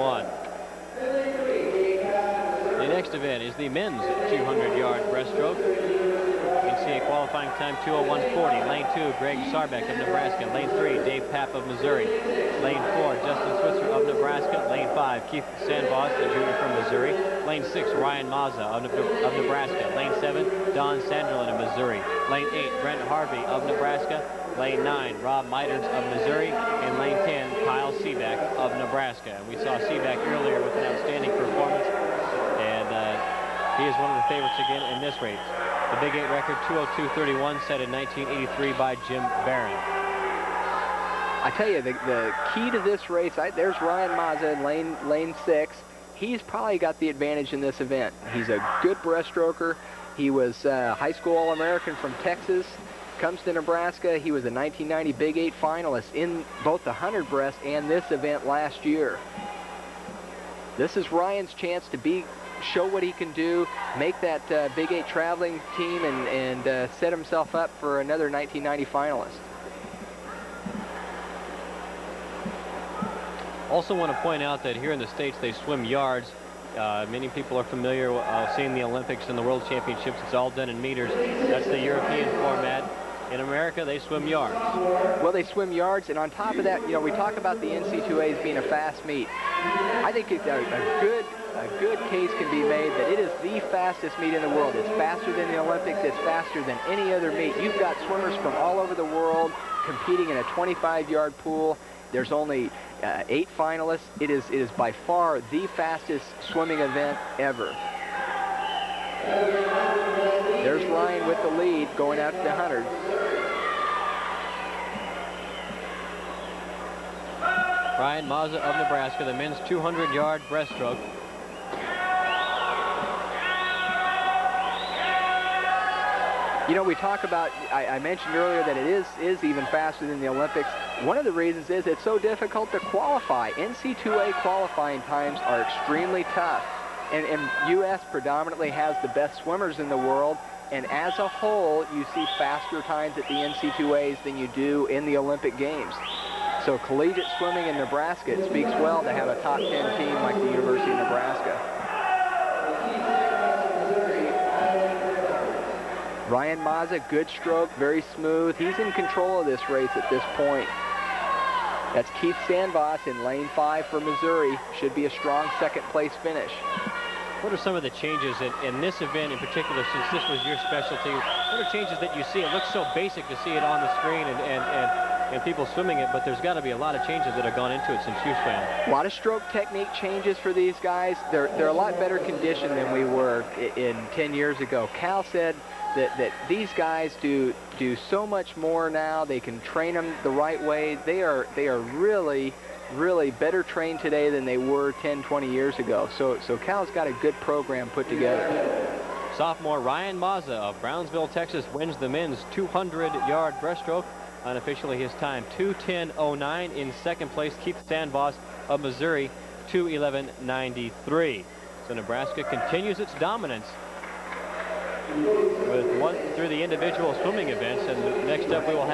2:01. The next event is the men's 200-yard breaststroke. You can see a qualifying time 2:01:40. Lane 2, Greg Sarbeck of Nebraska. Lane 3, Dave Papp of Missouri. Lane 4, Justin Switzer of Nebraska. Lane 5, Keith Sandvoss, a junior from Missouri. Lane 6, Ryan Mazza of Nebraska. Lane 7, Don Sanderlin of Missouri. Lane 8, Brent Harvey of Nebraska. Lane 9, Rob Meiders of Missouri. And lane 10, Kyle Seaback of Nebraska. And we saw Seaback earlier with an outstanding performance. And he is one of the favorites again in this race. The Big 8 record, 2:02:31, set in 1983 by Jim Barron. I tell you, the key to this race, there's Ryan Mazza in lane 6. He's probably got the advantage in this event. He's a good breaststroker. He was high school All-American from Texas. Comes to Nebraska. He was a 1990 Big 8 finalist in both the 100 breast and this event last year. This is Ryan's chance to show what he can do, make that Big 8 traveling team, and set himself up for another 1990 finalist. Also want to point out that here in the States they swim yards. Many people are familiar seeing the Olympics and the World Championships. It's all done in meters. That's the European format. In America, they swim yards. Well, they swim yards, and on top of that, you know, we talk about the NC2A as being a fast meet. I think it's a good case can be made that it is the fastest meet in the world. It's faster than the Olympics. It's faster than any other meet. You've got swimmers from all over the world competing in a 25-yard pool. There's only 8 finalists. It is by far the fastest swimming event ever. There's Ryan with the lead going out to the 100. Ryan Mazza of Nebraska, the men's 200-yard breaststroke. You know, we talk about, I mentioned earlier that it is even faster than the Olympics. One of the reasons is it's so difficult to qualify. NC2A qualifying times are extremely tough. And U.S. predominantly has the best swimmers in the world. And as a whole, you see faster times at the NC2As than you do in the Olympic Games. So collegiate swimming in Nebraska, it speaks well to have a top 10 team like the University of Nebraska. Ryan Mazza, good stroke, very smooth. He's in control of this race at this point. That's Keith Sandvoss in lane 5 for Missouri. Should be a strong second-place finish. What are some of the changes in this event in particular, since this was your specialty? What are changes that you see? It looks so basic to see it on the screen and people swimming it, but there's got to be a lot of changes that have gone into it since you swam. A lot of stroke technique changes for these guys. They're a lot better conditioned than we were in 10 years ago. Cal said that these guys do so much more now. They can train them the right way. They are really better trained today than they were 10, 20 years ago. So Cal's got a good program put together. Sophomore Ryan Mazza of Brownsville, Texas, wins the men's 200-yard breaststroke. Unofficially, his time 2:10:09. In second place, Keith Sandvoss of Missouri, 2:11:93. So Nebraska continues its dominance through the individual swimming events, and next up we will have